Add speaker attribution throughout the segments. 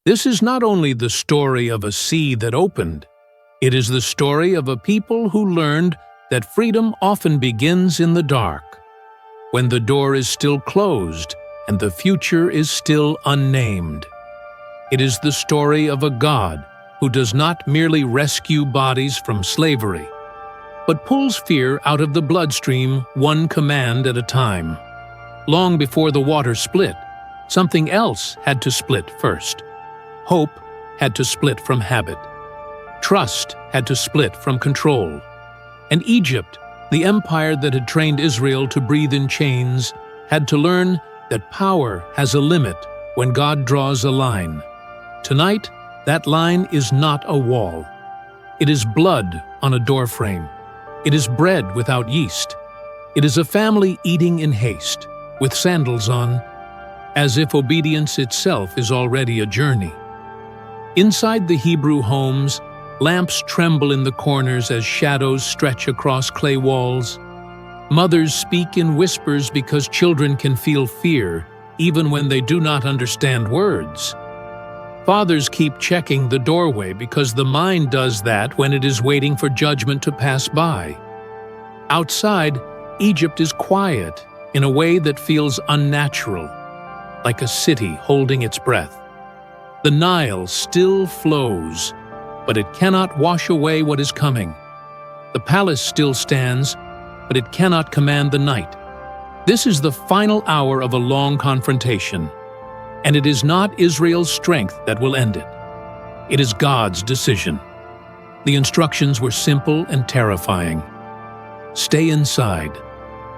Speaker 1: This is not only the story of a sea that opened, it is the story of a people who learned that freedom often begins in the dark, when the door is still closed and the future is still unnamed. It is the story of a God who does not merely rescue bodies from slavery, but pulls fear out of the bloodstream one command at a time. Long before the water split, something else had to split first. Hope had to split from habit. Trust had to split from control. And Egypt, the empire that had trained Israel to breathe in chains, had to learn that power has a limit when God draws a line. Tonight, that line is not a wall. It is blood on a doorframe. It is bread without yeast. It is a family eating in haste, with sandals on, as if obedience itself is already a journey. Inside the Hebrew homes, lamps tremble in the corners as shadows stretch across clay walls. Mothers speak in whispers because children can feel fear, even when they do not understand words. Fathers keep checking the doorway because the mind does that when it is waiting for judgment to pass by. Outside, Egypt is quiet in a way that feels unnatural, like a city holding its breath. The Nile still flows, but it cannot wash away what is coming. The palace still stands, but it cannot command the night. This is the final hour of a long confrontation, and it is not Israel's strength that will end it. It is God's decision. The instructions were simple and terrifying. Stay inside,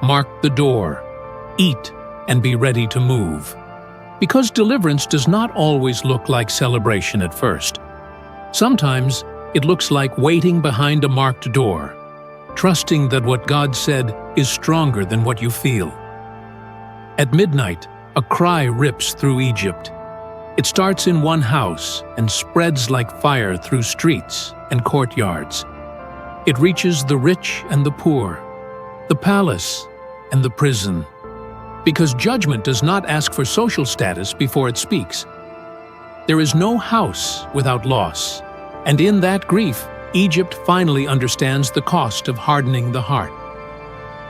Speaker 1: mark the door, eat, and be ready to move. Because deliverance does not always look like celebration at first. Sometimes it looks like waiting behind a marked door, trusting that what God said is stronger than what you feel. At midnight, a cry rips through Egypt. It starts in one house and spreads like fire through streets and courtyards. It reaches the rich and the poor, the palace and the prison. Because judgment does not ask for social status before it speaks. There is no house without loss, and in that grief, Egypt finally understands the cost of hardening the heart.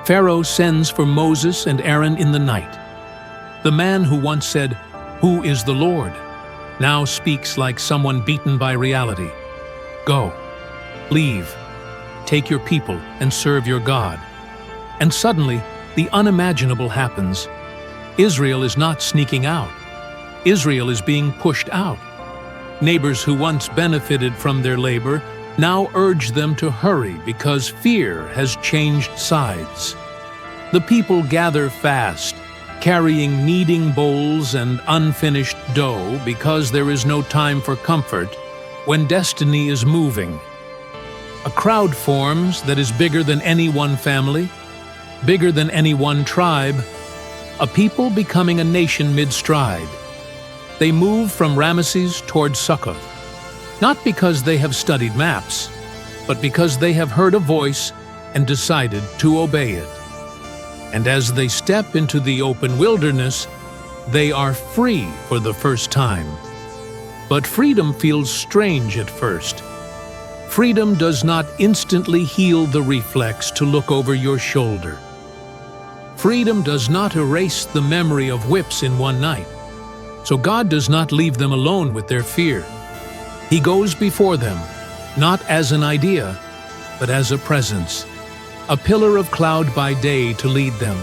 Speaker 1: Pharaoh sends for Moses and Aaron in the night. The man who once said, "Who is the Lord?" now speaks like someone beaten by reality. Go, leave, take your people and serve your God. And suddenly, the unimaginable happens. Israel is not sneaking out. Israel is being pushed out. Neighbors who once benefited from their labor now urge them to hurry because fear has changed sides. The people gather fast, carrying kneading bowls and unfinished dough because there is no time for comfort when destiny is moving. A crowd forms that is bigger than any one family, bigger than any one tribe, a people becoming a nation mid-stride. They move from Ramesses toward Succoth, not because they have studied maps, but because they have heard a voice and decided to obey it. And as they step into the open wilderness, they are free for the first time. But freedom feels strange at first. Freedom does not instantly heal the reflex to look over your shoulder. Freedom does not erase the memory of whips in one night. So God does not leave them alone with their fear. He goes before them, not as an idea, but as a presence. A pillar of cloud by day to lead them.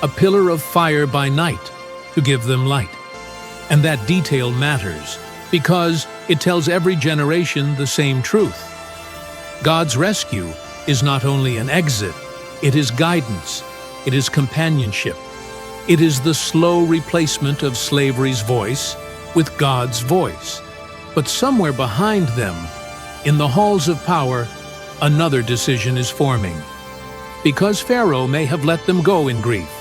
Speaker 1: A pillar of fire by night to give them light. And that detail matters, because it tells every generation the same truth. God's rescue is not only an exit, it is guidance. It is companionship. It is the slow replacement of slavery's voice with God's voice. But somewhere behind them, in the halls of power, another decision is forming. Because Pharaoh may have let them go in grief,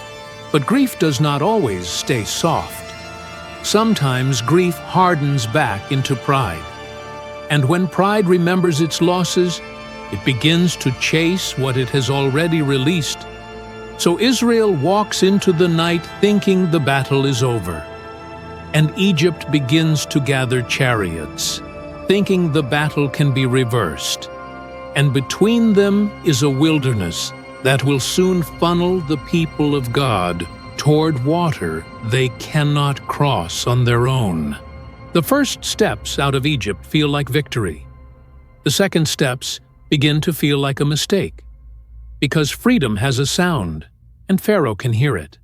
Speaker 1: but grief does not always stay soft. Sometimes grief hardens back into pride. And when pride remembers its losses, it begins to chase what it has already released. So Israel walks into the night thinking the battle is over. and Egypt begins to gather chariots, thinking the battle can be reversed. And between them is a wilderness that will soon funnel the people of God toward water they cannot cross on their own. The first steps out of Egypt feel like victory. The second steps begin to feel like a mistake, because freedom has a sound, and Pharaoh can hear it.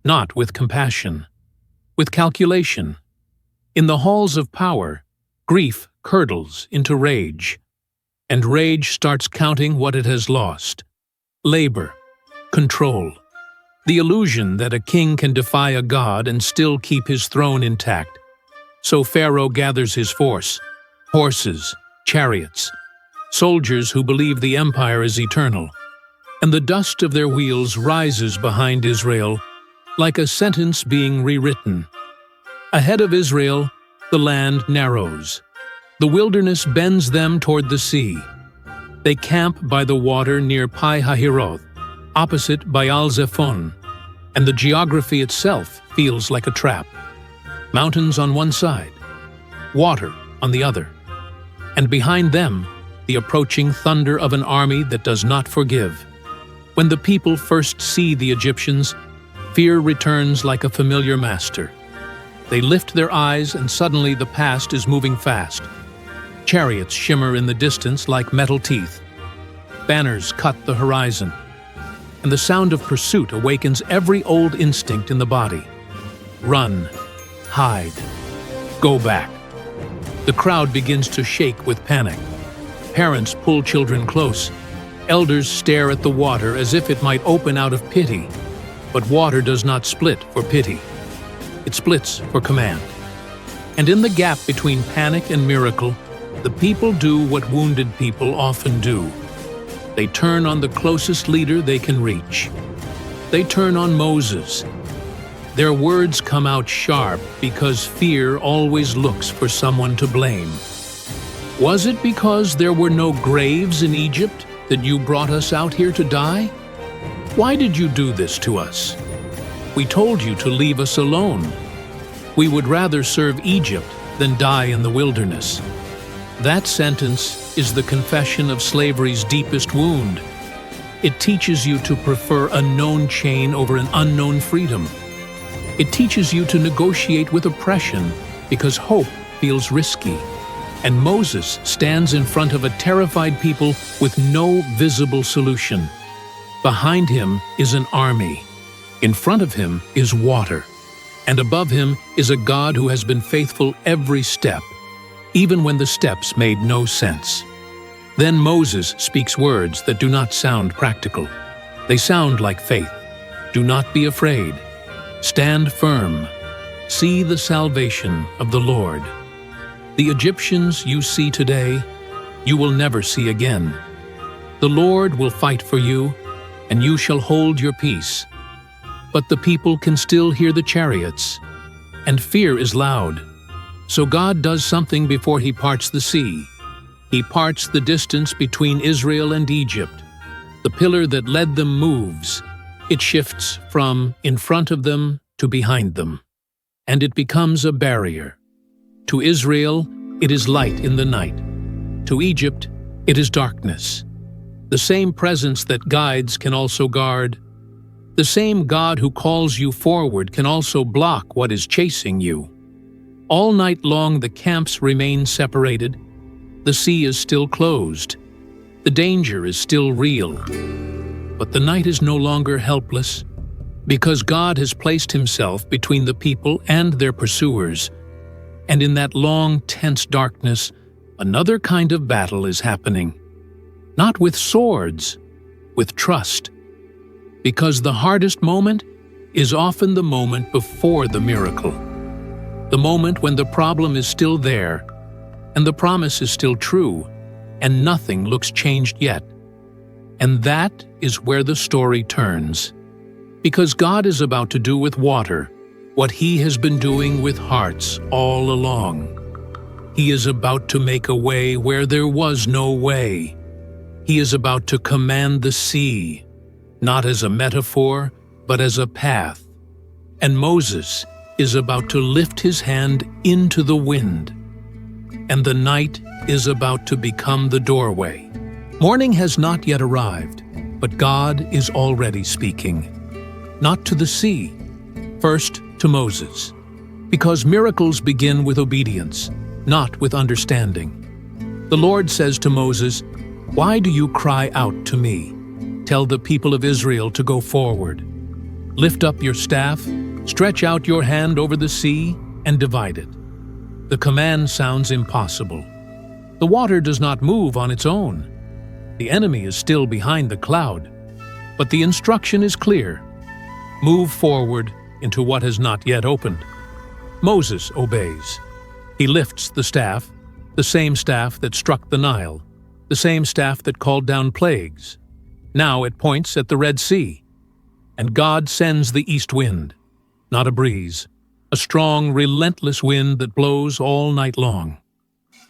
Speaker 1: Not with compassion, with calculation. In the halls of power, grief curdles into rage, and rage starts counting what it has lost: labor, control, the illusion that a king can defy a god and still keep his throne intact. So Pharaoh gathers his force, horses, chariots, soldiers who believe the empire is eternal, and the dust of their wheels rises behind Israel like a sentence being rewritten. Ahead of Israel, the land narrows. The wilderness bends them toward the sea. They camp by the water near Pi-Hahiroth, opposite Baal-Zephon, and the geography itself feels like a trap. Mountains on one side, water on the other, and behind them, the approaching thunder of an army that does not forgive. When the people first see the Egyptians, fear returns like a familiar master. They lift their eyes, and suddenly the past is moving fast. Chariots shimmer in the distance like metal teeth. Banners cut the horizon, and the sound of pursuit awakens every old instinct in the body. Run, hide, go back. The crowd begins to shake with panic. Parents pull children close. Elders stare at the water as if it might open out of pity. But water does not split for pity. It splits for command. And in the gap between panic and miracle, the people do what wounded people often do. They turn on the closest leader they can reach. They turn on Moses. Their words come out sharp because fear always looks for someone to blame. Was it because there were no graves in Egypt that you brought us out here to die? Why did you do this to us? We told you to leave us alone. We would rather serve Egypt than die in the wilderness. That sentence is the confession of slavery's deepest wound. It teaches you to prefer a known chain over an unknown freedom. It teaches you to negotiate with oppression because hope feels risky. And Moses stands in front of a terrified people with no visible solution. Behind him is an army. In front of him is water. And above him is a God who has been faithful every step, even when the steps made no sense. Then Moses speaks words that do not sound practical. They sound like faith. Do not be afraid. Stand firm. See the salvation of the Lord. The Egyptians you see today, you will never see again. The Lord will fight for you, and you shall hold your peace. But the people can still hear the chariots, and fear is loud. So God does something before he parts the sea. He parts the distance between Israel and Egypt. The pillar that led them moves. It shifts from in front of them to behind them, and it becomes a barrier. To Israel, it is light in the night. To Egypt, it is darkness. The same presence that guides can also guard. The same God who calls you forward can also block what is chasing you. All night long the camps remain separated. The sea is still closed. The danger is still real. But the night is no longer helpless, because God has placed himself between the people and their pursuers. And in that long, tense darkness, another kind of battle is happening. Not with swords, with trust. Because the hardest moment is often the moment before the miracle. The moment when the problem is still there, and the promise is still true, and nothing looks changed yet. And that is where the story turns. Because God is about to do with water what he has been doing with hearts all along. He is about to make a way where there was no way. He is about to command the sea, not as a metaphor, but as a path. And Moses, is about to lift his hand into the wind, and the night is about to become the doorway. Morning has not yet arrived, but God is already speaking. Not to the sea, first to Moses, because miracles begin with obedience, not with understanding. The Lord says to Moses, "Why do you cry out to me? Tell the people of Israel to go forward. Lift up your staff, stretch out your hand over the sea, and divide it." The command sounds impossible. The water does not move on its own. The enemy is still behind the cloud. But the instruction is clear. Move forward into what has not yet opened. Moses obeys. He lifts the same staff that struck the Nile, the same staff that called down plagues. Now it points at the Red Sea. And God sends the east wind, not a breeze, a strong, relentless wind that blows all night long.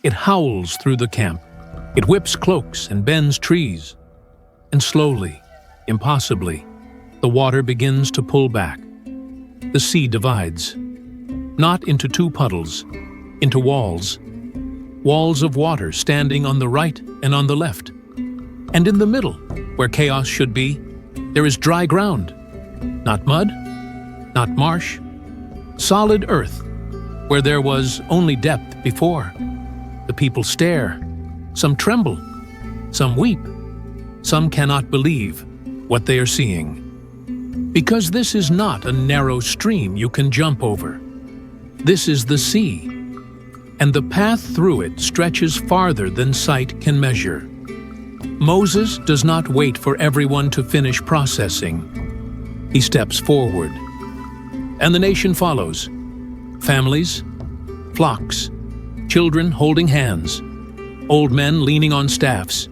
Speaker 1: It howls through the camp. It whips cloaks and bends trees. And slowly, impossibly, the water begins to pull back. The sea divides, not into two puddles, into walls. Walls of water standing on the right and on the left. And in the middle, where chaos should be, there is dry ground. Not mud, not marsh, solid earth, where there was only depth before. The people stare, some tremble, some weep, some cannot believe what they are seeing. Because this is not a narrow stream you can jump over. This is the sea, and the path through it stretches farther than sight can measure. Moses does not wait for everyone to finish processing. He steps forward, and the nation follows. Families, flocks, children holding hands, old men leaning on staffs,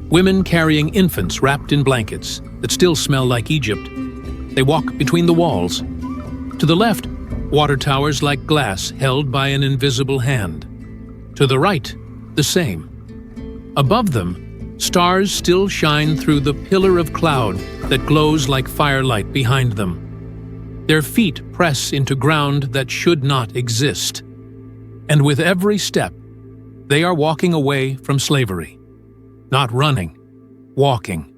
Speaker 1: women carrying infants wrapped in blankets that still smell like Egypt. They walk between the walls. To the left, water towers like glass held by an invisible hand. To the right, the same. Above them, stars still shine through the pillar of cloud that glows like firelight behind them. Their feet press into ground that should not exist. And with every step, they are walking away from slavery. Not running, walking.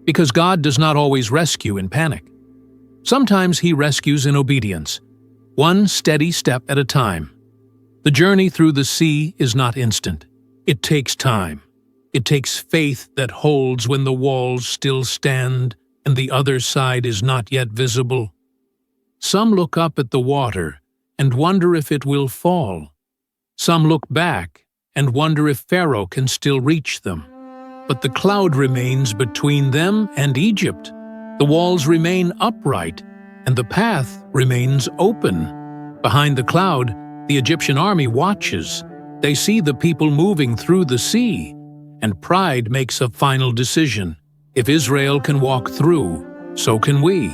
Speaker 1: Because God does not always rescue in panic. Sometimes He rescues in obedience, one steady step at a time. The journey through the sea is not instant. It takes time. It takes faith that holds when the walls still stand and the other side is not yet visible. Some look up at the water and wonder if it will fall. Some look back and wonder if Pharaoh can still reach them. But the cloud remains between them and Egypt. The walls remain upright, and the path remains open. Behind the cloud, the Egyptian army watches. They see the people moving through the sea, and pride makes a final decision. If Israel can walk through, so can we.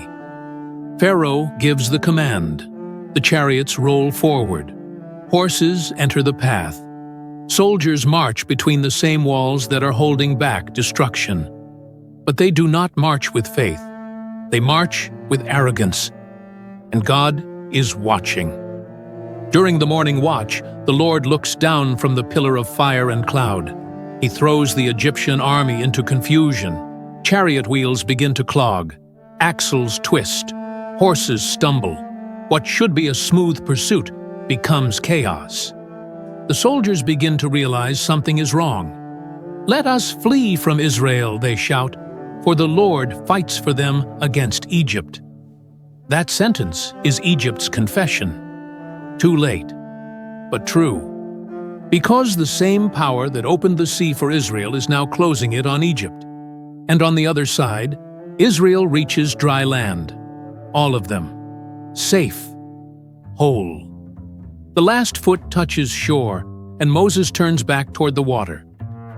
Speaker 1: Pharaoh gives the command. The chariots roll forward. Horses enter the path. Soldiers march between the same walls that are holding back destruction. But they do not march with faith. They march with arrogance. And God is watching. During the morning watch, the Lord looks down from the pillar of fire and cloud. He throws the Egyptian army into confusion. Chariot wheels begin to clog. Axles twist. Horses stumble. What should be a smooth pursuit becomes chaos. The soldiers begin to realize something is wrong. "Let us flee from Israel," they shout, "for the Lord fights for them against Egypt." That sentence is Egypt's confession. Too late, but true. Because the same power that opened the sea for Israel is now closing it on Egypt. And on the other side, Israel reaches dry land. All of them. Safe. Whole. The last foot touches shore, and Moses turns back toward the water.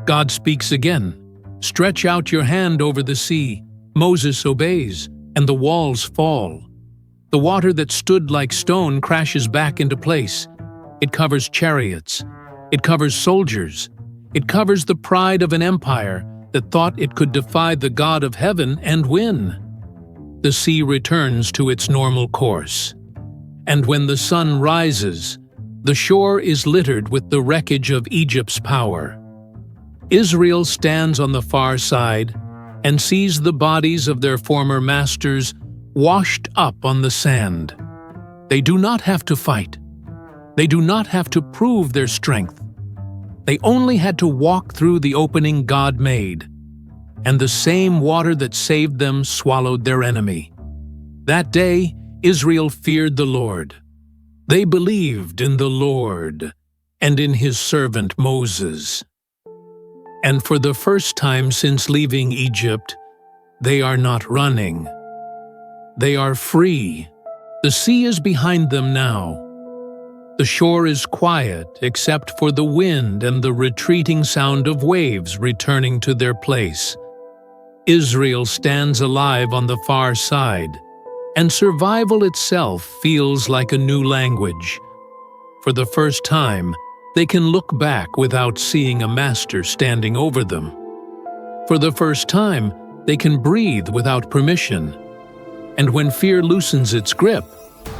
Speaker 1: God speaks again. "Stretch out your hand over the sea." Moses obeys, and the walls fall. The water that stood like stone crashes back into place. It covers chariots. It covers soldiers. It covers the pride of an empire that thought it could defy the God of heaven and win. The sea returns to its normal course. And when the sun rises, the shore is littered with the wreckage of Egypt's power. Israel stands on the far side and sees the bodies of their former masters washed up on the sand. They do not have to fight. They do not have to prove their strength. They only had to walk through the opening God made, and the same water that saved them swallowed their enemy. That day, Israel feared the Lord. They believed in the Lord and in his servant Moses. And for the first time since leaving Egypt, they are not running. They are free. The sea is behind them now. The shore is quiet except for the wind and the retreating sound of waves returning to their place. Israel stands alive on the far side, and survival itself feels like a new language. For the first time, they can look back without seeing a master standing over them. For the first time, they can breathe without permission. And when fear loosens its grip,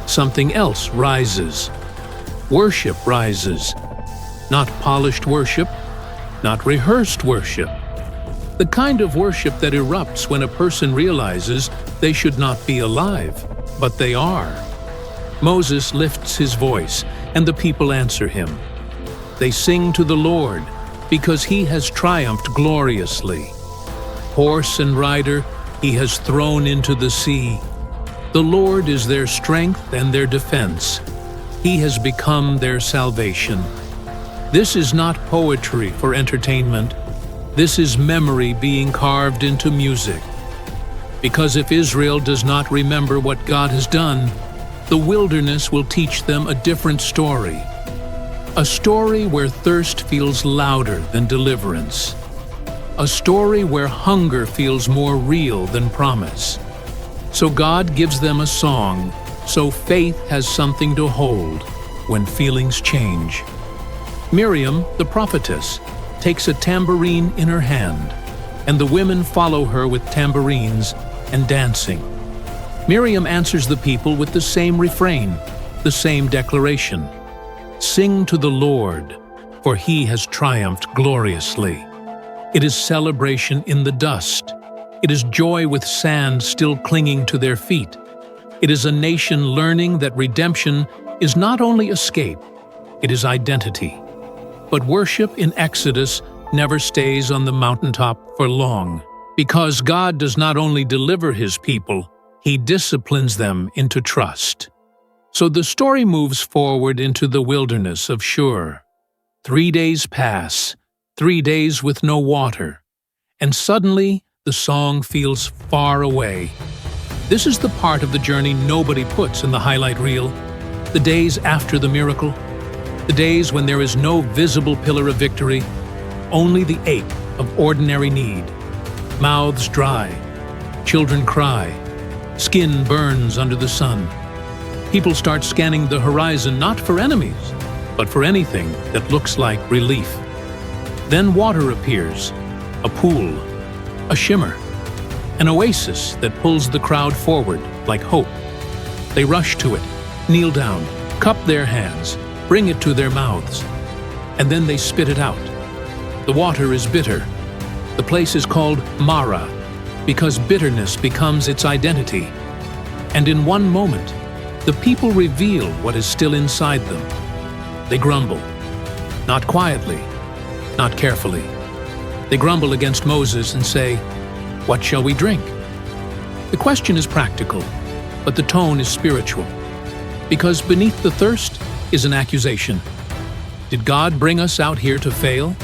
Speaker 1: something else rises. Worship rises. Not polished worship, not rehearsed worship. The kind of worship that erupts when a person realizes they should not be alive, but they are. Moses lifts his voice, and the people answer him. They sing to the Lord, because he has triumphed gloriously. Horse and rider he has thrown into the sea. The Lord is their strength and their defense. He has become their salvation. This is not poetry for entertainment. This is memory being carved into music. Because if Israel does not remember what God has done, the wilderness will teach them a different story. A story where thirst feels louder than deliverance. A story where hunger feels more real than promise. So God gives them a song, so faith has something to hold when feelings change. Miriam, the prophetess, takes a tambourine in her hand, and the women follow her with tambourines and dancing. Miriam answers the people with the same refrain, the same declaration. Sing to the Lord, for he has triumphed gloriously. It is celebration in the dust. It is joy with sand still clinging to their feet. It is a nation learning that redemption is not only escape, it is identity. But worship in Exodus never stays on the mountaintop for long, because God does not only deliver his people, he disciplines them into trust. So the story moves forward into the wilderness of Shur. 3 days pass, 3 days with no water, and suddenly the song feels far away. This is the part of the journey nobody puts in the highlight reel. The days after the miracle, the days when there is no visible pillar of victory, only the ache of ordinary need. Mouths dry, children cry, skin burns under the sun. People start scanning the horizon not for enemies, but for anything that looks like relief. Then water appears, a pool, a shimmer, an oasis that pulls the crowd forward like hope. They rush to it, kneel down, cup their hands, bring it to their mouths, and then they spit it out. The water is bitter. The place is called Mara, because bitterness becomes its identity. And in one moment, the people reveal what is still inside them. They grumble, not quietly, not carefully. They grumble against Moses and say, "What shall we drink?" The question is practical, but the tone is spiritual. Because beneath the thirst is an accusation. Did God bring us out here to fail?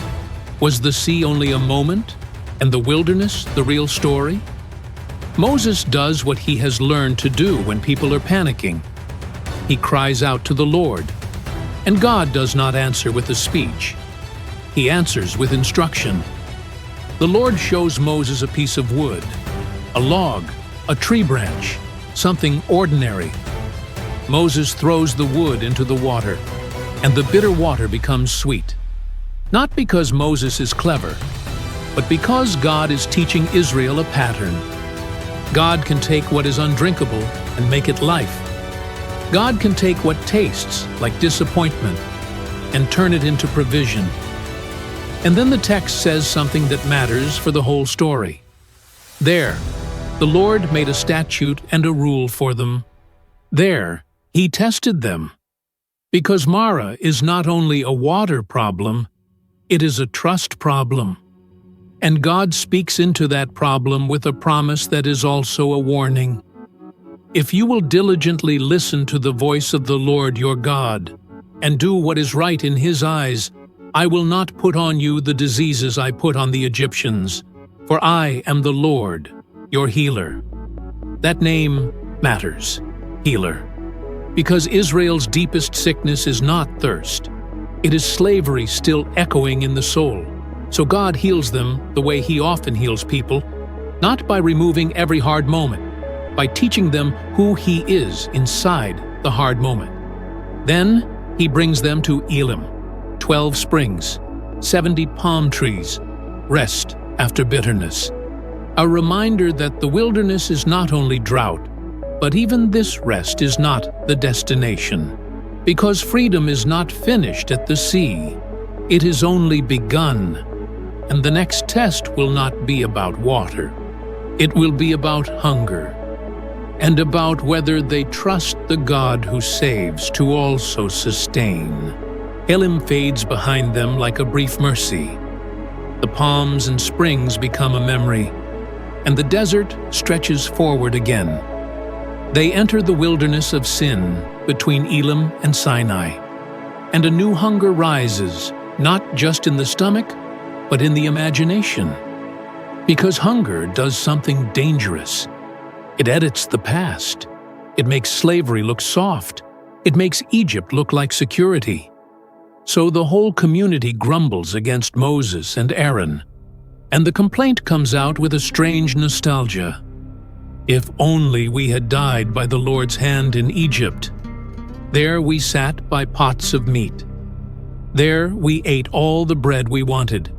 Speaker 1: Was the sea only a moment, and the wilderness the real story? Moses does what he has learned to do when people are panicking. He cries out to the Lord, and God does not answer with a speech. He answers with instruction. The Lord shows Moses a piece of wood, a log, a tree branch, something ordinary. Moses throws the wood into the water, and the bitter water becomes sweet. Not because Moses is clever, but because God is teaching Israel a pattern. God can take what is undrinkable and make it life. God can take what tastes like disappointment and turn it into provision. And then the text says something that matters for the whole story. There, the Lord made a statute and a rule for them. There, He tested them. Because Mara is not only a water problem, it is a trust problem. And God speaks into that problem with a promise that is also a warning. If you will diligently listen to the voice of the Lord your God, and do what is right in His eyes, I will not put on you the diseases I put on the Egyptians, for I am the Lord, your healer. That name matters, healer, because Israel's deepest sickness is not thirst. It is slavery still echoing in the soul. So God heals them the way He often heals people, not by removing every hard moment, by teaching them who He is inside the hard moment. Then He brings them to Elim, 12 springs, 70 palm trees, rest after bitterness. A reminder that the wilderness is not only drought, but even this rest is not the destination. Because freedom is not finished at the sea. It is only begun. And the next test will not be about water. It will be about hunger, and about whether they trust the God who saves to also sustain. Elim fades behind them like a brief mercy. The palms and springs become a memory, and the desert stretches forward again. They enter the wilderness of sin between Elim and Sinai, and a new hunger rises, not just in the stomach, but in the imagination. Because hunger does something dangerous. It edits the past. It makes slavery look soft. It makes Egypt look like security. So the whole community grumbles against Moses and Aaron, and the complaint comes out with a strange nostalgia. If only we had died by the Lord's hand in Egypt. There we sat by pots of meat. There we ate all the bread we wanted.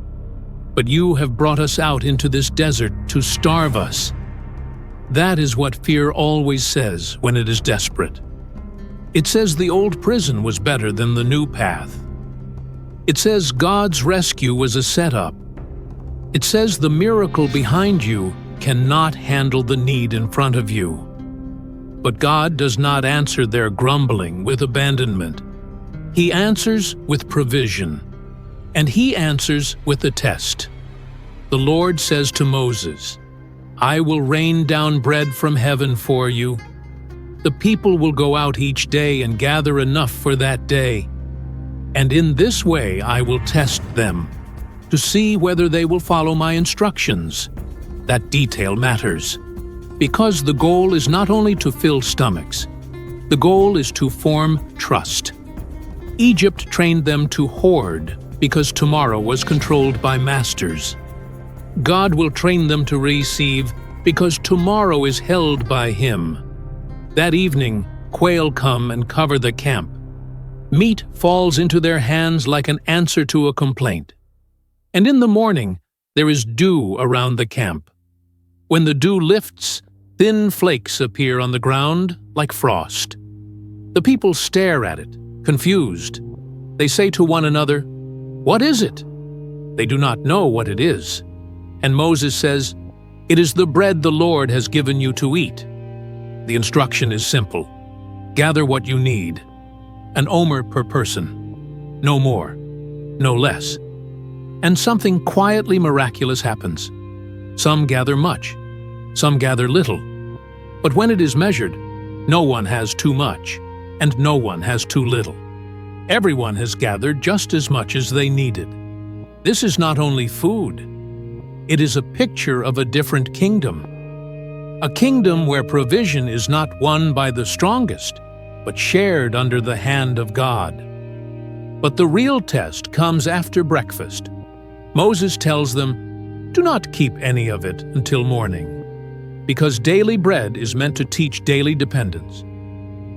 Speaker 1: But you have brought us out into this desert to starve us. That is what fear always says when it is desperate. It says the old prison was better than the new path. It says God's rescue was a setup. It says the miracle behind you cannot handle the need in front of you. But God does not answer their grumbling with abandonment. He answers with provision, and He answers with a test. The Lord says to Moses, I will rain down bread from heaven for you. The people will go out each day and gather enough for that day. And in this way I will test them, to see whether they will follow my instructions. That detail matters, because the goal is not only to fill stomachs, the goal is to form trust. Egypt trained them to hoard, because tomorrow was controlled by masters. God will train them to receive, because tomorrow is held by Him. That evening, quail come and cover the camp. Meat falls into their hands like an answer to a complaint. And in the morning, there is dew around the camp. When the dew lifts, thin flakes appear on the ground like frost. The people stare at it, confused. They say to one another, What is it? They do not know what it is. And Moses says, It is the bread the Lord has given you to eat. The instruction is simple. Gather what you need. An omer per person. No more, no less. And something quietly miraculous happens. Some gather much, some gather little. But when it is measured, no one has too much, and no one has too little. Everyone has gathered just as much as they needed. This is not only food. It is a picture of a different kingdom. A kingdom where provision is not won by the strongest, but shared under the hand of God. But the real test comes after breakfast. Moses tells them, Do not keep any of it until morning, because daily bread is meant to teach daily dependence.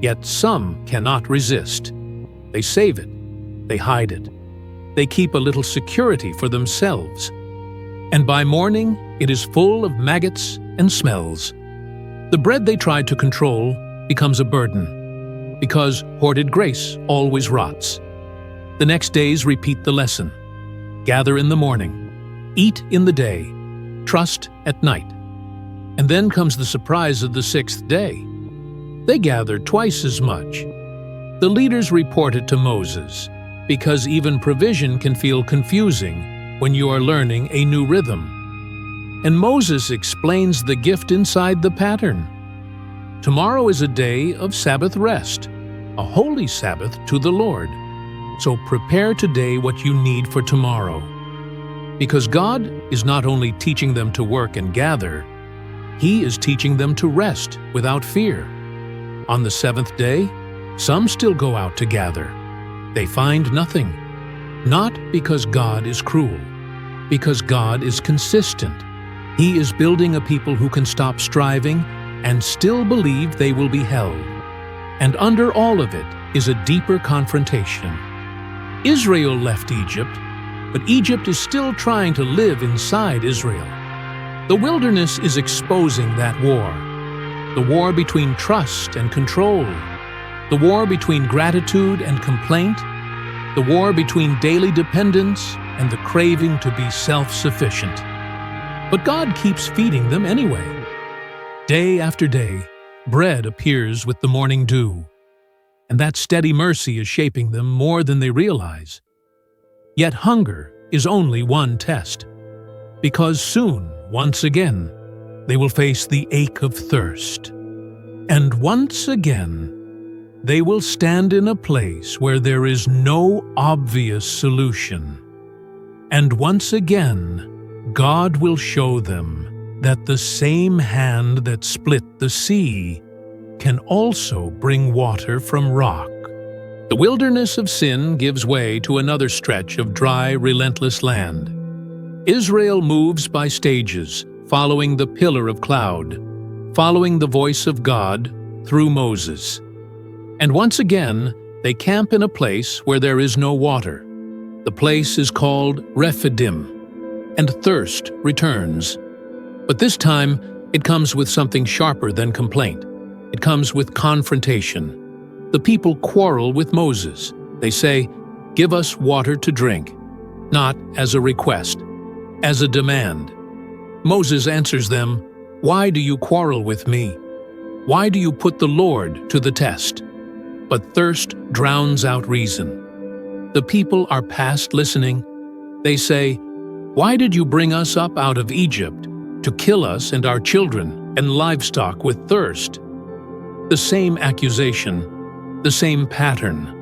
Speaker 1: Yet some cannot resist. They save it, they hide it, they keep a little security for themselves. And by morning, it is full of maggots and smells. The bread they tried to control becomes a burden. because hoarded grace always rots. The next days repeat the lesson. Gather in the morning, eat in the day, trust at night. And then comes the surprise of the sixth day. They gathered twice as much. The leaders reported to Moses, because even provision can feel confusing when you are learning a new rhythm. And Moses explains the gift inside the pattern. Tomorrow is a day of Sabbath rest, a holy Sabbath to the Lord. So prepare today what you need for tomorrow. Because God is not only teaching them to work and gather, He is teaching them to rest without fear. On the seventh day, some still go out to gather. They find nothing. Not because God is cruel, because God is consistent. He is building a people who can stop striving and still believe they will be held. And under all of it is a deeper confrontation. Israel left Egypt, but Egypt is still trying to live inside Israel. The wilderness is exposing that war. The war between trust and control. The war between gratitude and complaint. The war between daily dependence and the craving to be self-sufficient. But God keeps feeding them anyway. Day after day, bread appears with the morning dew. And that steady mercy is shaping them more than they realize. Yet hunger is only one test, because soon, once again, they will face the ache of thirst. And once again, they will stand in a place where there is no obvious solution. And once again, God will show them that the same hand that split the sea can also bring water from rock. The wilderness of sin gives way to another stretch of dry, relentless land. Israel moves by stages, following the pillar of cloud, following the voice of God through Moses. And once again, they camp in a place where there is no water. The place is called Rephidim, and thirst returns. But this time, it comes with something sharper than complaint. It comes with confrontation. The people quarrel with Moses. They say, "Give us water to drink," not as a request, as a demand. Moses answers them, "Why do you quarrel with me? Why do you put the Lord to the test?" But thirst drowns out reason. The people are past listening. They say, "Why did you bring us up out of Egypt to kill us and our children and livestock with thirst?" The same accusation, the same pattern.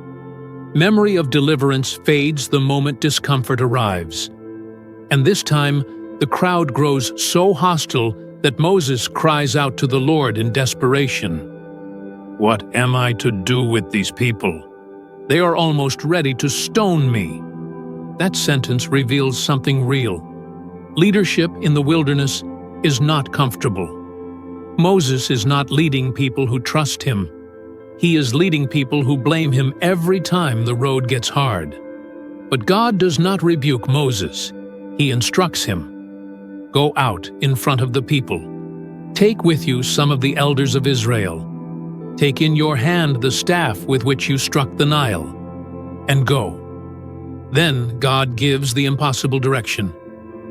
Speaker 1: Memory of deliverance fades the moment discomfort arrives. And this time, the crowd grows so hostile that Moses cries out to the Lord in desperation. "What am I to do with these people? They are almost ready to stone me." That sentence reveals something real. Leadership in the wilderness is not comfortable. Moses is not leading people who trust him. He is leading people who blame him every time the road gets hard. But God does not rebuke Moses. He instructs him. Go out in front of the people. Take with you some of the elders of Israel. Take in your hand the staff with which you struck the Nile, and go. Then God gives the impossible direction.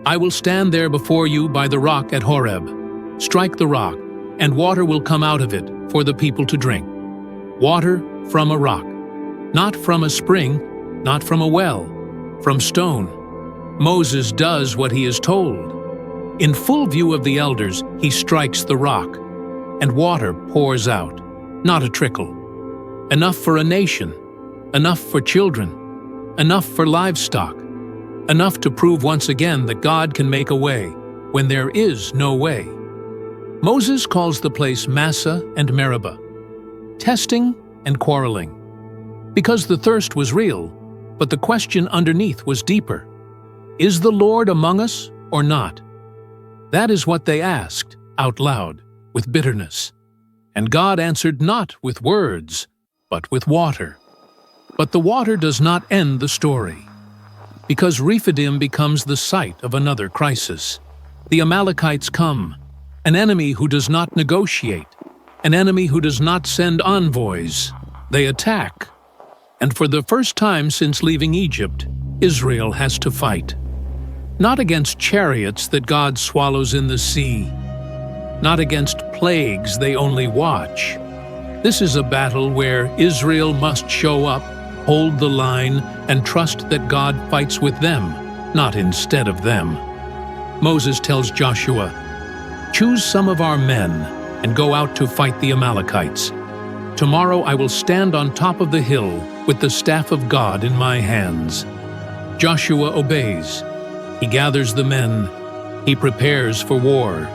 Speaker 1: "I will stand there before you by the rock at Horeb. Strike the rock, and water will come out of it for the people to drink. Water from a rock, not from a spring, not from a well, from stone." Moses does what he is told. In full view of the elders, he strikes the rock, and water pours out, not a trickle. Enough for a nation, enough for children, enough for livestock, enough to prove once again that God can make a way when there is no way. Moses calls the place Massah and Meribah, testing and quarreling, because the thirst was real, but the question underneath was deeper. Is the Lord among us or not? That is what they asked, out loud, with bitterness. And God answered not with words, but with water. But the water does not end the story, because Rephidim becomes the site of another crisis. The Amalekites come, an enemy who does not negotiate, an enemy who does not send envoys. They attack. And for the first time since leaving Egypt, Israel has to fight. Not against chariots that God swallows in the sea. Not against plagues they only watch. This is a battle where Israel must show up, hold the line, and trust that God fights with them, not instead of them. Moses tells Joshua, "Choose some of our men and go out to fight the Amalekites. Tomorrow I will stand on top of the hill with the staff of God in my hands." Joshua obeys. He gathers the men. He prepares for war.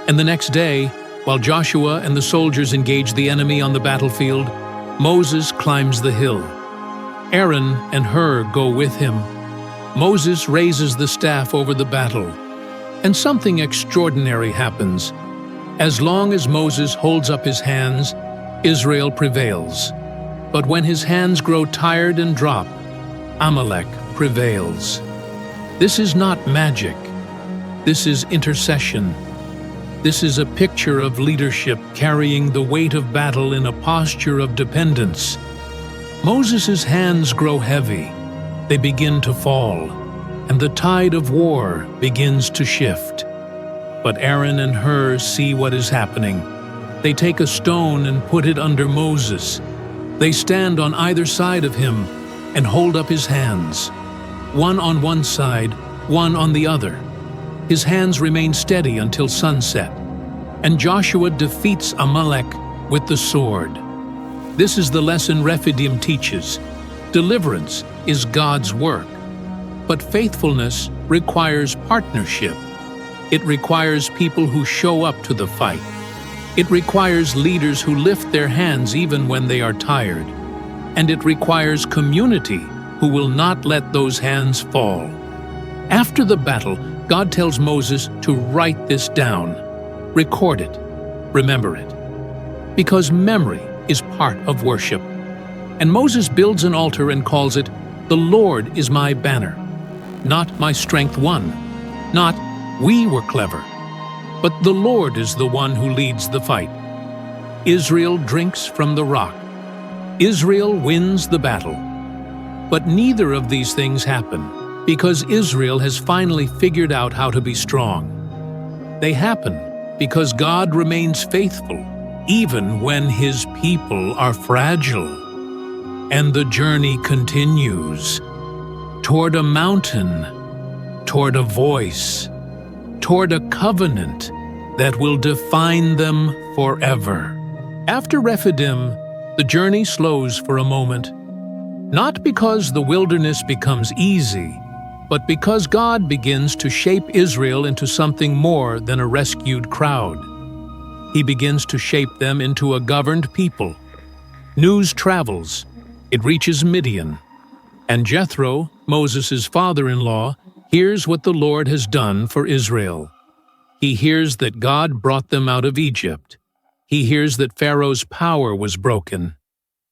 Speaker 1: And the next day, while Joshua and the soldiers engage the enemy on the battlefield, Moses climbs the hill. Aaron and Hur go with him. Moses raises the staff over the battle, and something extraordinary happens. As long as Moses holds up his hands, Israel prevails. But when his hands grow tired and drop, Amalek prevails. This is not magic. This is intercession. This is a picture of leadership carrying the weight of battle in a posture of dependence. Moses' hands grow heavy. They begin to fall, and the tide of war begins to shift. But Aaron and Hur see what is happening. They take a stone and put it under Moses. They stand on either side of him and hold up his hands, one on one side, one on the other. His hands remain steady until sunset, and Joshua defeats Amalek with the sword. This is the lesson Rephidim teaches. Deliverance is God's work, but faithfulness requires partnership. It requires people who show up to the fight. It requires leaders who lift their hands even when they are tired. And it requires community who will not let those hands fall. After the battle, God tells Moses to write this down, record it, remember it, because memory is part of worship. And Moses builds an altar and calls it, "The Lord is my banner." Not "my strength won," not "we were clever," but the Lord is the one who leads the fight. Israel drinks from the rock. Israel wins the battle. But neither of these things happen because Israel has finally figured out how to be strong. They happen because God remains faithful, even when His people are fragile. And the journey continues toward a mountain, toward a voice, toward a covenant that will define them forever. After Rephidim, the journey slows for a moment, not because the wilderness becomes easy, but because God begins to shape Israel into something more than a rescued crowd. He begins to shape them into a governed people. News travels. It reaches Midian. And Jethro, Moses' father-in-law, hears what the Lord has done for Israel. He hears that God brought them out of Egypt. He hears that Pharaoh's power was broken.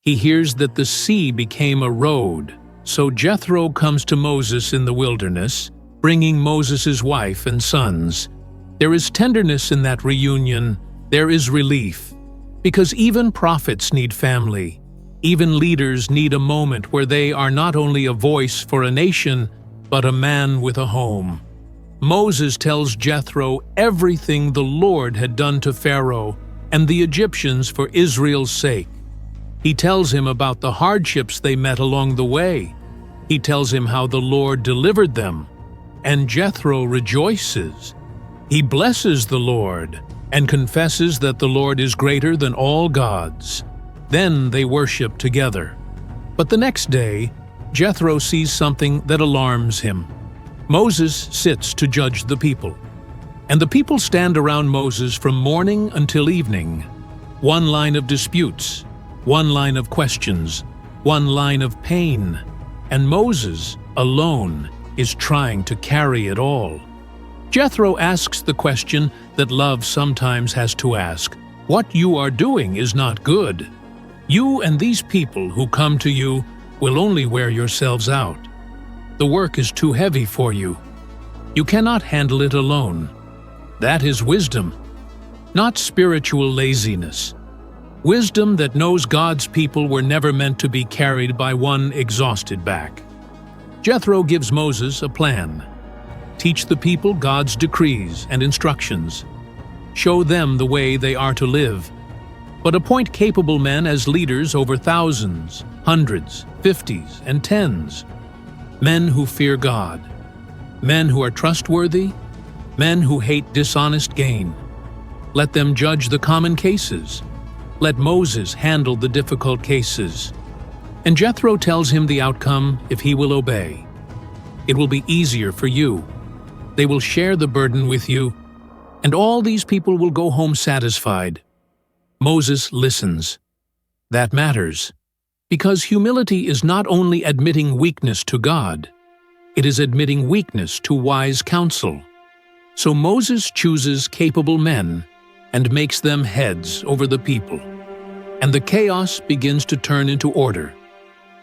Speaker 1: He hears that the sea became a road. So Jethro comes to Moses in the wilderness, bringing Moses' wife and sons. There is tenderness in that reunion. There is relief. Because even prophets need family. Even leaders need a moment where they are not only a voice for a nation, but a man with a home. Moses tells Jethro everything the Lord had done to Pharaoh and the Egyptians for Israel's sake. He tells him about the hardships they met along the way. He tells him how the Lord delivered them, and Jethro rejoices. He blesses the Lord and confesses that the Lord is greater than all gods. Then they worship together. But the next day, Jethro sees something that alarms him. Moses sits to judge the people, and the people stand around Moses from morning until evening. One line of disputes, one line of questions, one line of pain, and Moses, alone, is trying to carry it all. Jethro asks the question that love sometimes has to ask. What you are doing is not good. You and these people who come to you will only wear yourselves out. The work is too heavy for you. You cannot handle it alone. That is wisdom, not spiritual laziness. Wisdom that knows God's people were never meant to be carried by one exhausted back. Jethro gives Moses a plan. Teach the people God's decrees and instructions. Show them the way they are to live. But appoint capable men as leaders over thousands, hundreds, fifties, and tens. Men who fear God. Men who are trustworthy. Men who hate dishonest gain. Let them judge the common cases. Let Moses handle the difficult cases. And Jethro tells him the outcome if he will obey. It will be easier for you. They will share the burden with you, and all these people will go home satisfied. Moses listens. That matters, because humility is not only admitting weakness to God, it is admitting weakness to wise counsel. So Moses chooses capable men and makes them heads over the people. And the chaos begins to turn into order,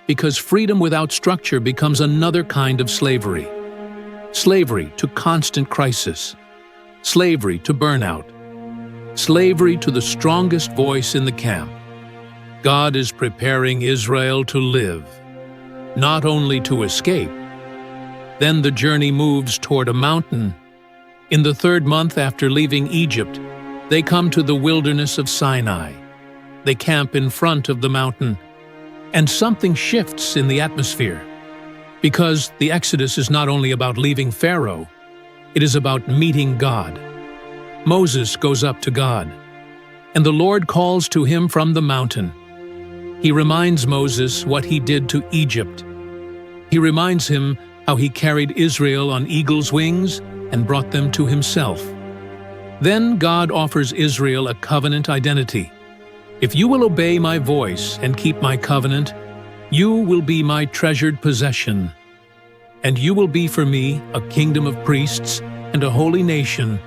Speaker 1: because freedom without structure becomes another kind of slavery. Slavery to constant crisis. Slavery to burnout. Slavery to the strongest voice in the camp. God is preparing Israel to live, not only to escape. Then the journey moves toward a mountain. In the 3rd month after leaving Egypt, they come to the wilderness of Sinai. They camp in front of the mountain, and something shifts in the atmosphere. Because the Exodus is not only about leaving Pharaoh, it is about meeting God. Moses goes up to God, and the Lord calls to him from the mountain. He reminds Moses what he did to Egypt. He reminds him how he carried Israel on eagle's wings and brought them to himself. Then God offers Israel a covenant identity. If you will obey my voice and keep my covenant, you will be my treasured possession. And you will be for me a kingdom of priests and a holy nation.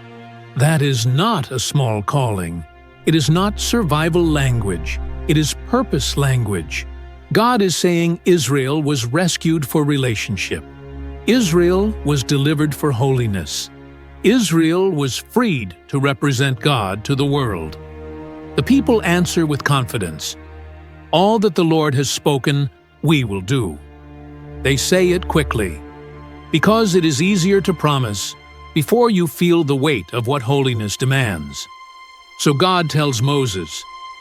Speaker 1: That is not a small calling. It is not survival language. It is purpose language. God is saying Israel was rescued for relationship. Israel was delivered for holiness. Israel was freed to represent God to the world. The people answer with confidence. All that the Lord has spoken, we will do. They say it quickly, because it is easier to promise before you feel the weight of what holiness demands. So God tells Moses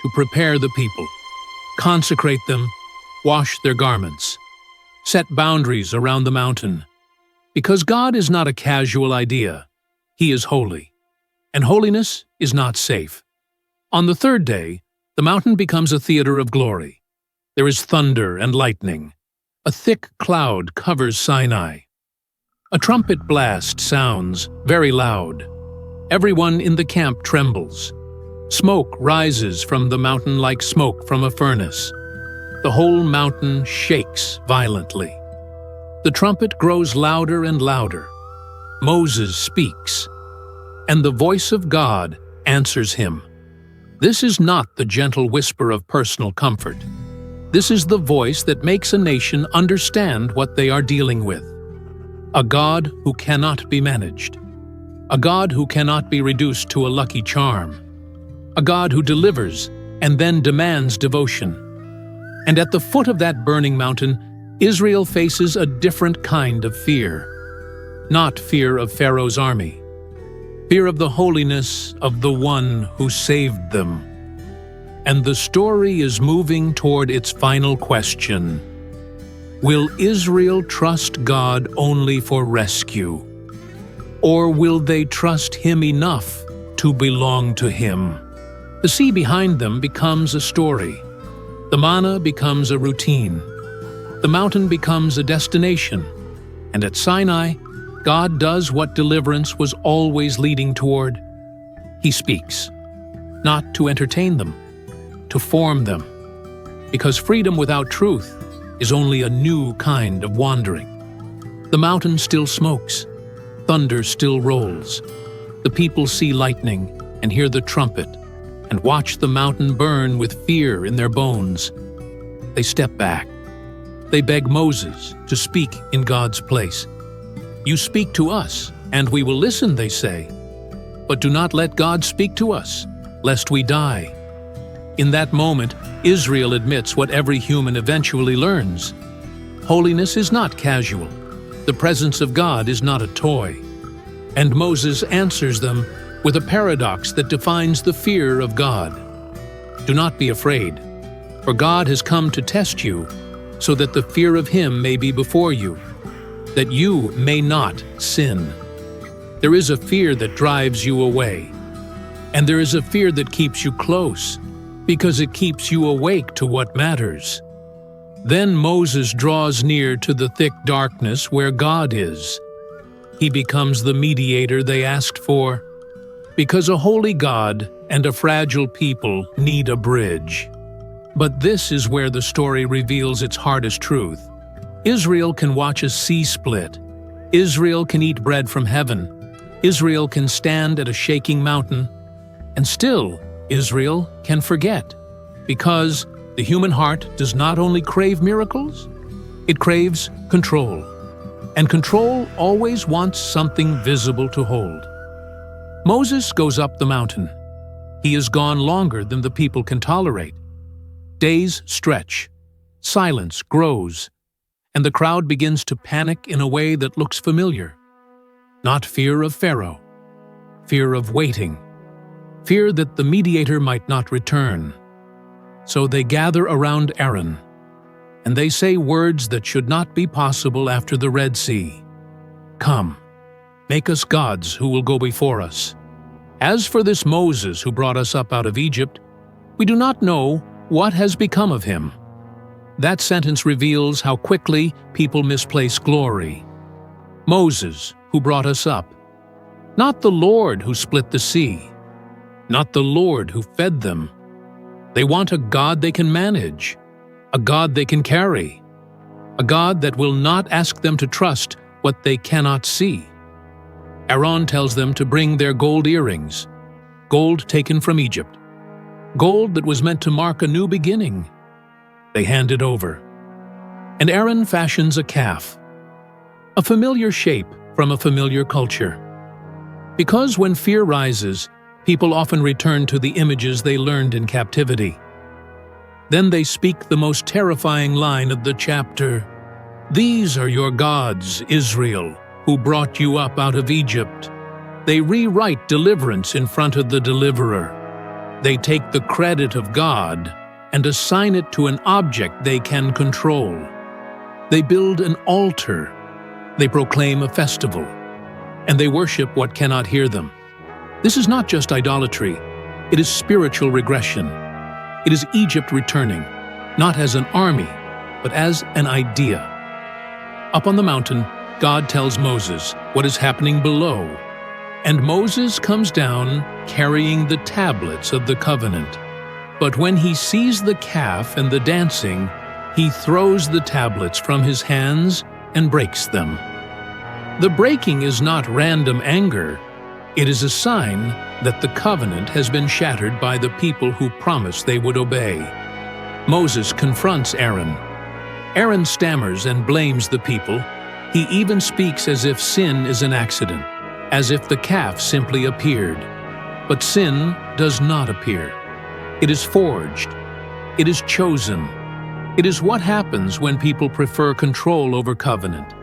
Speaker 1: to prepare the people, consecrate them, wash their garments, set boundaries around the mountain. Because God is not a casual idea, He is holy, and holiness is not safe. On the 3rd day, the mountain becomes a theater of glory. There is thunder and lightning. A thick cloud covers Sinai. A trumpet blast sounds very loud. Everyone in the camp trembles. Smoke rises from the mountain like smoke from a furnace. The whole mountain shakes violently. The trumpet grows louder and louder. Moses speaks, and the voice of God answers him. This is not the gentle whisper of personal comfort. This is the voice that makes a nation understand what they are dealing with. A God who cannot be managed. A God who cannot be reduced to a lucky charm. A God who delivers and then demands devotion. And at the foot of that burning mountain, Israel faces a different kind of fear. Not fear of Pharaoh's army. Fear of the holiness of the one who saved them. And the story is moving toward its final question. Will Israel trust God only for rescue? Or will they trust Him enough to belong to Him? The sea behind them becomes a story. The manna becomes a routine. The mountain becomes a destination. And at Sinai, God does what deliverance was always leading toward. He speaks, not to entertain them, to form them, because freedom without truth is only a new kind of wandering. The mountain still smokes, thunder still rolls. The people see lightning and hear the trumpet and watch the mountain burn with fear in their bones. They step back. They beg Moses to speak in God's place. You speak to us, and we will listen, they say. But do not let God speak to us, lest we die. In that moment, Israel admits what every human eventually learns. Holiness is not casual. The presence of God is not a toy. And Moses answers them with a paradox that defines the fear of God. Do not be afraid, for God has come to test you, so that the fear of Him may be before you, that you may not sin. There is a fear that drives you away, and there is a fear that keeps you close, because it keeps you awake to what matters. Then Moses draws near to the thick darkness where God is. He becomes the mediator they asked for, because a holy God and a fragile people need a bridge. But this is where the story reveals its hardest truth. Israel can watch a sea split. Israel can eat bread from heaven. Israel can stand at a shaking mountain. And still, Israel can forget, because the human heart does not only crave miracles, it craves control. And control always wants something visible to hold. Moses goes up the mountain. He has gone longer than the people can tolerate. Days stretch, silence grows, and the crowd begins to panic in a way that looks familiar. Not fear of Pharaoh, fear of waiting, fear that the mediator might not return. So they gather around Aaron, and they say words that should not be possible after the Red Sea. Come, make us gods who will go before us. As for this Moses who brought us up out of Egypt, we do not know what has become of him. That sentence reveals how quickly people misplace glory. Moses, who brought us up. Not the Lord who split the sea. Not the Lord who fed them. They want a God they can manage, a God they can carry, a God that will not ask them to trust what they cannot see. Aaron tells them to bring their gold earrings, gold taken from Egypt, gold that was meant to mark a new beginning. They hand it over. And Aaron fashions a calf, a familiar shape from a familiar culture. Because when fear rises, people often return to the images they learned in captivity. Then they speak the most terrifying line of the chapter. These are your gods, Israel, who brought you up out of Egypt. They rewrite deliverance in front of the deliverer. They take the credit of God and assign it to an object they can control. They build an altar. They proclaim a festival. And they worship what cannot hear them. This is not just idolatry. It is spiritual regression. It is Egypt returning, not as an army, but as an idea. Up on the mountain, God tells Moses what is happening below, and Moses comes down carrying the tablets of the covenant. But when he sees the calf and the dancing, he throws the tablets from his hands and breaks them. The breaking is not random anger. It is a sign that the covenant has been shattered by the people who promised they would obey. Moses confronts Aaron. Aaron stammers and blames the people. He even speaks as if sin is an accident, as if the calf simply appeared. But sin does not appear. It is forged. It is chosen. It is what happens when people prefer control over covenant.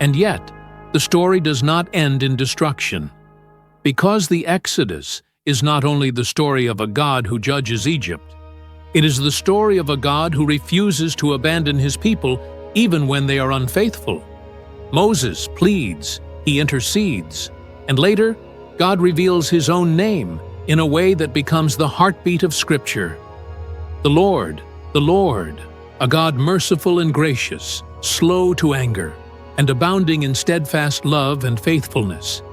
Speaker 1: And yet, the story does not end in destruction. Because the Exodus is not only the story of a God who judges Egypt, it is the story of a God who refuses to abandon his people even when they are unfaithful. Moses pleads, he intercedes, and later, God reveals his own name in a way that becomes the heartbeat of Scripture. The Lord, a God merciful and gracious, slow to anger, and abounding in steadfast love and faithfulness.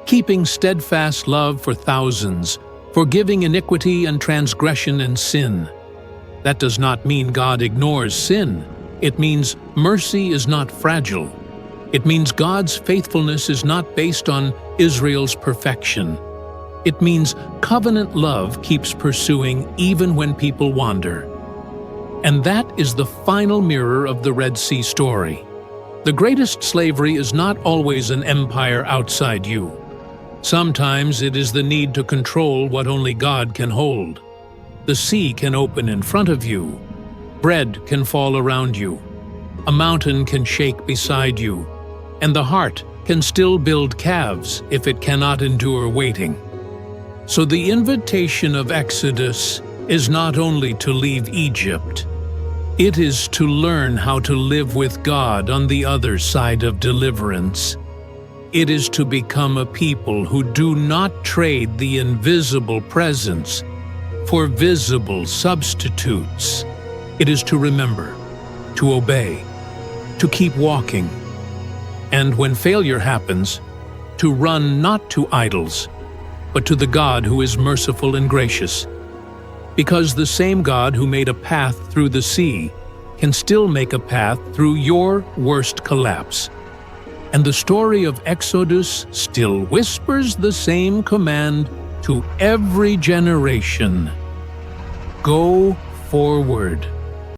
Speaker 1: Keeping steadfast love for thousands, forgiving iniquity and transgression and sin. That does not mean God ignores sin. It means mercy is not fragile. It means God's faithfulness is not based on Israel's perfection. It means covenant love keeps pursuing even when people wander. And that is the final mirror of the Red Sea story. The greatest slavery is not always an empire outside you. Sometimes it is the need to control what only God can hold. The sea can open in front of you. Bread can fall around you. A mountain can shake beside you. And the heart can still build calves if it cannot endure waiting. So the invitation of Exodus is not only to leave Egypt. It is to learn how to live with God on the other side of deliverance. It is to become a people who do not trade the invisible presence for visible substitutes. It is to remember, to obey, to keep walking, and when failure happens, to run not to idols, but to the God who is merciful and gracious. Because the same God who made a path through the sea can still make a path through your worst collapse. And the story of Exodus still whispers the same command to every generation. Go forward.